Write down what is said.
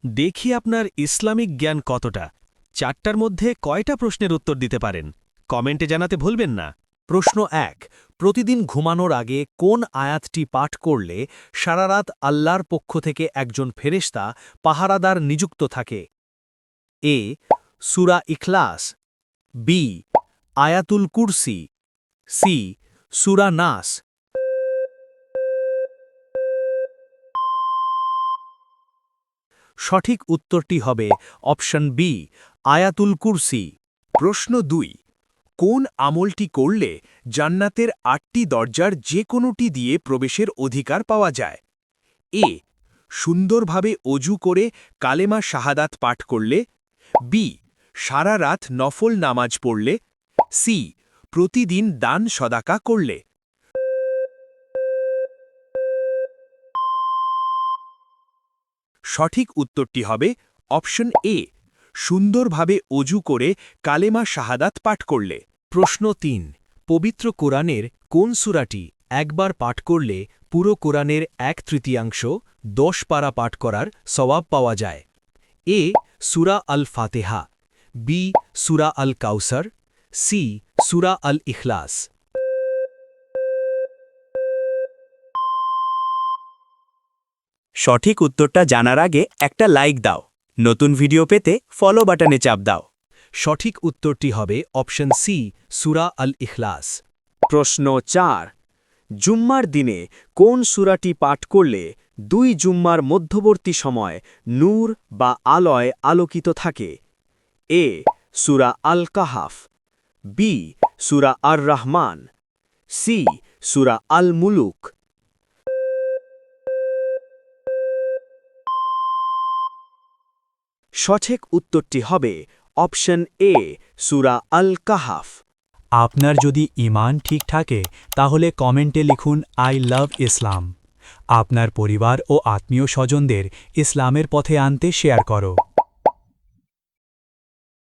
দেখি আপনার ইসলামিক জ্ঞান কতটা। 4টার মধ্যে কয়টা প্রশ্নের উত্তর দিতে পারেন কমেন্টে জানাতে ভুলবেন না। প্রশ্ন ১। প্রতিদিন ঘুমানোর আগে কোন আয়াতটি পাঠ করলে সারারাত আল্লাহর পক্ষ থেকে একজন ফেরেশতা পাহারাদার নিযুক্ত থাকে? এ. সূরা ইখলাস, বি. আয়াতুল কুরসি, সি. সূরা নাস। সঠিক উত্তরটি হবে অপশন বি, আয়াতুল কুরসি। প্রশ্ন ২। কোন আমলটি করলে জান্নাতের ৮টি দরজার যে কোনোটি দিয়ে প্রবেশের অধিকার পাওয়া যায়? এ. সুন্দরভাবে অজু করে কালেমা শাহাদাত পাঠ করলে, বি. সারা রাত নফল নামাজ পড়লে, সি. প্রতিদিন দান সদাকা করলে। সঠিক উত্তরটি হবে অপশন এ, সুন্দরভাবে অজু করে কালেমা শাহাদাত পাঠ করলে। প্রশ্ন ৩। পবিত্র কোরআনের কোন সূরাটি একবার পাঠ করলে পুরো কোরআনের ১/৩ ১০ পারা পাঠ করার সওয়াব পাওয়া যায়? এ. সূরা আল ফাতেহা, বি. সূরা আল কাউসার, সি. সূরা আল ইখলাস। সঠিক উত্তরটা জানার আগে একটা লাইক দাও, নতুন ভিডিও পেতে ফলো বাটনে চাপ দাও। সঠিক উত্তরটি হবে অপশন সি, সূরা আল ইখলাস। প্রশ্ন ৪। জুম্মার দিনে কোন সূরাটি পাঠ করলে 2 জুম্মার মধ্যবর্তী সময় নূর বা আলোয় আলোকিত থাকে? এ. সূরা আল কাহাফ, বি. সূরা আর রহমান, সি. সূরা আল মুলুক। সঠিক উত্তরটি হবে অপশন এ, সূরা আল কাহাফ। আপনার যদি ঈমান ঠিক থাকে তাহলে কমেন্টে লিখুন আই লাভ ইসলাম। আপনার পরিবার ও আত্মীয় স্বজনদের ইসলামের পথে আনতে শেয়ার করো।